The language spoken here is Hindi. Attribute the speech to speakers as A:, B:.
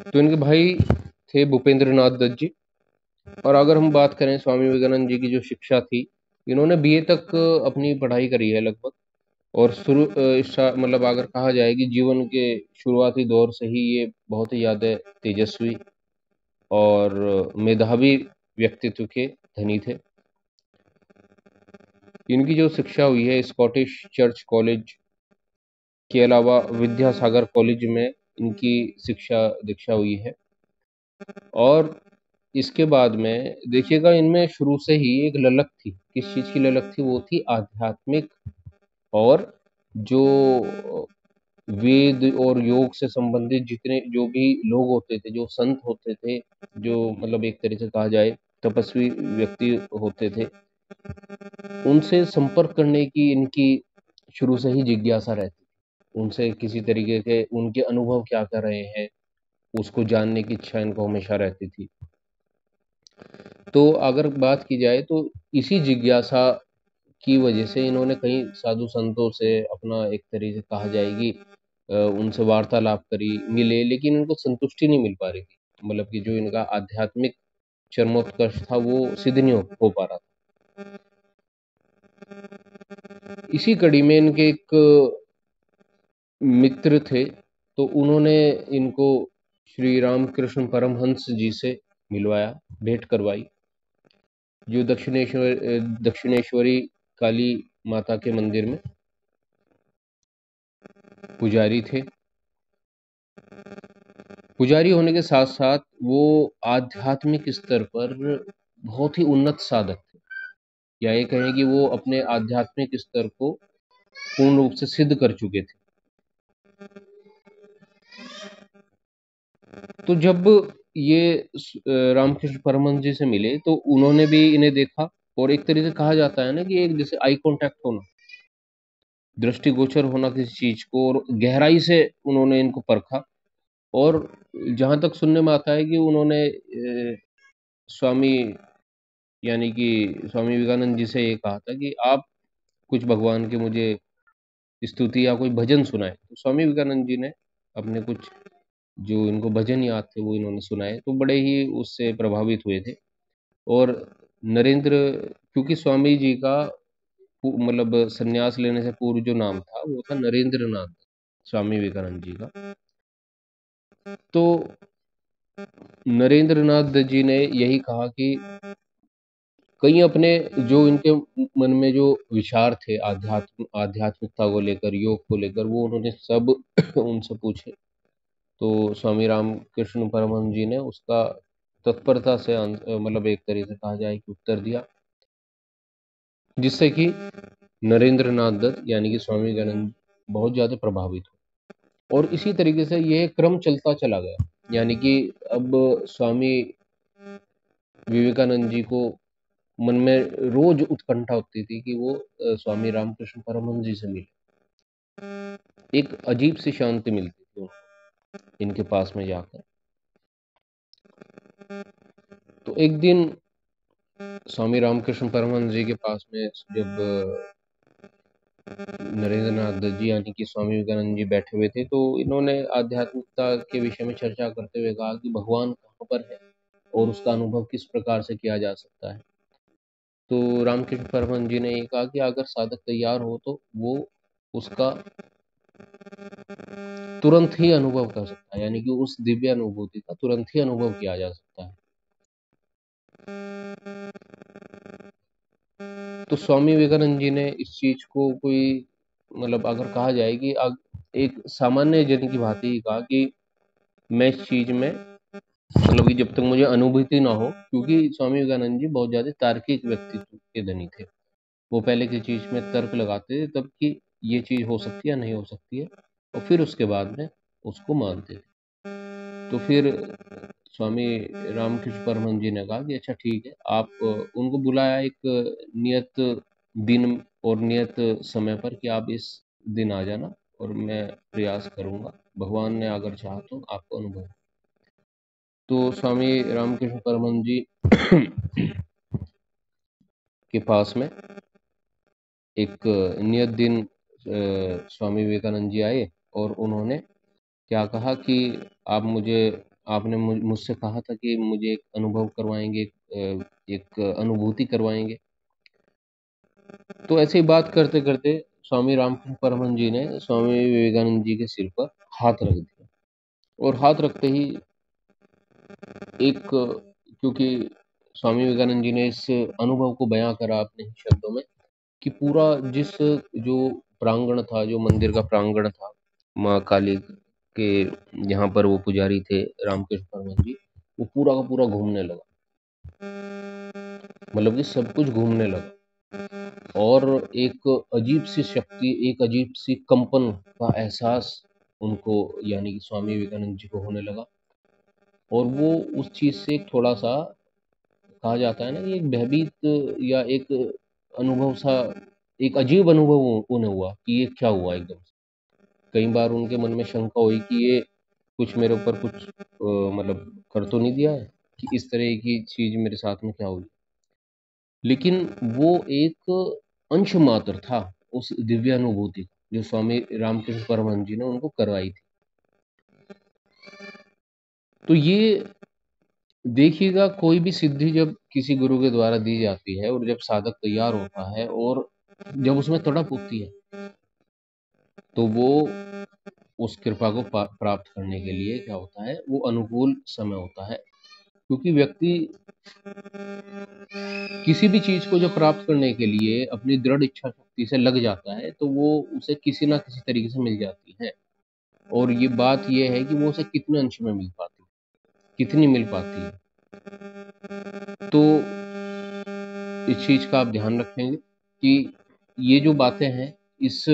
A: तो इनके भाई थे भूपेंद्र नाथ दत्त जी। और अगर हम बात करें स्वामी विवेकानंद जी की जो शिक्षा थी, इन्होंने बीए तक अपनी पढ़ाई करी है लगभग। और मतलब अगर कहा जाए कि जीवन के शुरुआती दौर से ही ये बहुत ही ज़्यादा तेजस्वी और मेधावी व्यक्तित्व के धनी थे। इनकी जो शिक्षा हुई है स्कॉटिश चर्च कॉलेज के अलावा विद्यासागर कॉलेज में इनकी शिक्षा दीक्षा हुई है। और इसके बाद में देखिएगा, इनमें शुरू से ही एक ललक थी। किस चीज़ की ललक थी? वो थी आध्यात्मिक। और जो वेद और योग से संबंधित जितने जो भी लोग होते थे, जो संत होते थे, जो मतलब एक तरह से कहा जाए तपस्वी व्यक्ति होते थे, उनसे संपर्क करने की इनकी शुरू से ही जिज्ञासा रहती थी। उनसे किसी तरीके के उनके अनुभव क्या कर रहे हैं, उसको जानने की इच्छा इनको हमेशा रहती थी। तो अगर बात की जाए तो इसी जिज्ञासा की वजह से इन्होंने कई साधु संतों से अपना एक तरीके से कहा जाएगी उनसे वार्तालाप करी, मिले, लेकिन इनको संतुष्टि नहीं मिल पा रही थी। मतलब कि जो इनका आध्यात्मिक चरमोत्कर्ष था वो सिद्ध नहीं हो पा रहा था। इसी कड़ी में इनके एक मित्र थे, तो उन्होंने इनको श्री रामकृष्ण परमहंस जी से मिलवाया, भेंट करवाई, जो दक्षिणेश्वरी काली माता के मंदिर में पुजारी थे। पुजारी होने के साथ साथ वो आध्यात्मिक स्तर पर बहुत ही उन्नत साधक थे, या ये कहें कि वो अपने आध्यात्मिक स्तर को पूर्ण रूप से सिद्ध कर चुके थे। तो जब ये रामकृष्ण परमहंस जी से मिले तो उन्होंने भी इन्हें देखा, और एक तरीके से कहा जाता है ना कि एक जैसे आई कांटेक्ट होना, दृष्टिगोचर होना किसी चीज को, और गहराई से उन्होंने इनको परखा। और जहां तक सुनने में आता है कि उन्होंने स्वामी यानी कि स्वामी विवेकानंद जी से ये कहा था कि आप कुछ भगवान के मुझे स्तुति या कोई भजन सुनाए। तो स्वामी विवेकानंद जी ने अपने कुछ जो इनको भजन याद थे वो इन्होंने सुनाए, तो बड़े ही उससे प्रभावित हुए थे। और नरेंद्र, क्योंकि स्वामी जी का मतलब संन्यास लेने से पूर्व जो नाम था वो था नरेंद्र नाथ, स्वामी विवेकानंद जी का। तो नरेंद्र नाथ जी ने यही कहा कि कई अपने जो इनके मन में जो विचार थे आध्यात्मिकता को लेकर, योग को लेकर, वो उन्होंने सब उनसे पूछे। तो स्वामी रामकृष्ण परमहंस जी ने उसका तत्परता से मतलब एक तरीके से कहा जाए कि उत्तर दिया, जिससे कि नरेंद्र नाथ दत्त यानी कि स्वामी विवेकानंद बहुत ज्यादा प्रभावित हो। और इसी तरीके से यह क्रम चलता चला गया। यानी कि अब स्वामी विवेकानंद जी को मन में रोज उत्कंठा होती थी कि वो स्वामी रामकृष्ण परमहंस जी से मिले। एक अजीब सी शांति मिलती थी उनको इनके पास में जाकर। तो एक दिन स्वामी रामकृष्ण परमहंस जी के पास में जब नरेंद्र नाथ दत्त जी यानी कि स्वामी विवेकानंद जी बैठे हुए थे, तो इन्होंने आध्यात्मिकता के विषय में चर्चा करते हुए कहा कि भगवान कहाँ पर है और उसका अनुभव किस प्रकार से किया जा सकता है। तो रामकृष्ण परमहंस जी ने ये कहा कि अगर साधक तैयार हो तो वो उसका तुरंत ही अनुभव कर सकता है, यानी कि उस दिव्य अनुभूति का तुरंत ही अनुभव किया जा सकता है। तो स्वामी विवेकानंद जी ने इस चीज को कोई मतलब अगर कहा जाए कि एक सामान्य जन की भांति ही कहा कि मैं इस चीज में मतलब कि जब तक मुझे अनुभूति ना हो, क्योंकि स्वामी विवेकानंद जी बहुत ज्यादा तार्किक व्यक्तित्व के धनी थे। वो पहले किसी चीज में तर्क लगाते थे तब कि ये चीज हो सकती है या नहीं हो सकती है, और फिर उसके बाद में उसको मानते थे। तो फिर स्वामी रामकृष्ण परमहंस जी ने कहा कि अच्छा ठीक है, आप उनको बुलाया एक नियत दिन और नियत समय पर कि आप इस दिन आ जाना और मैं प्रयास करूंगा, भगवान ने अगर चाहा तो आपको अनुभव। तो स्वामी रामकृष्ण परमहंस जी के पास में एक नियत दिन स्वामी विवेकानंद जी आए और उन्होंने क्या कहा कि आप मुझे आपने मुझसे कहा था कि मुझे एक अनुभव करवाएँगे, एक अनुभूति करवाएँगे। तो ऐसे ही बात करते-करते स्वामी रामकृष्ण परमहंस जी ने स्वामी विवेकानंद जी के सिर पर हाथ रख दिया और हाथ रखते ही एक, क्योंकि स्वामी विवेकानंद जी ने इस अनुभव को बयाँ करा अपने ही शब्दों में कि पूरा जिस जो प्रांगण था, जो मंदिर का प्रांगण था, माँ काली के जहाँ पर वो पुजारी थे रामकृष्ण परमहंस जी, वो पूरा का पूरा घूमने लगा। मतलब कि सब कुछ घूमने लगा और एक अजीब-सी शक्ति, एक अजीब-सी कंपन का एहसास उनको, यानी कि स्वामी विवेकानंद जी को होने लगा और वो उस चीज़ से एक थोड़ा-सा, कहा जाता है ना कि एक भयभीत या एक अनुभव सा, एक अजीब अनुभव उन्हें हुआ कि ये क्या हुआ एकदम से। कई बार उनके मन में शंका हुई कि ये कुछ मेरे ऊपर कुछ मतलब कर तो नहीं दिया है, कि इस तरह की चीज़ मेरे साथ में क्या हुई। लेकिन वो एक अंश मात्र था उस दिव्य अनुभूति का, जो स्वामी रामकृष्ण परमहंस जी ने उनको करवाई थी। तो ये देखिएगा, कोई भी सिद्धि जब किसी गुरु के द्वारा दी जाती है और जब साधक तैयार होता है और जब उसमें तड़प उठती है, तो वो उस कृपा को प्राप्त करने के लिए क्या होता है, वो अनुकूल समय होता है। क्योंकि व्यक्ति किसी भी चीज़ को जब प्राप्त करने के लिए अपनी दृढ़ इच्छा शक्ति से लग जाता है, तो वो उसे किसी न किसी तरीके से मिल जाती है। और ये बात ये है कि वो उसे कितने अंश में मिल पाती है, कितनी मिल पाती है। तो इस चीज़ का आप ध्यान रखेंगे कि ये जो बातें हैं, इस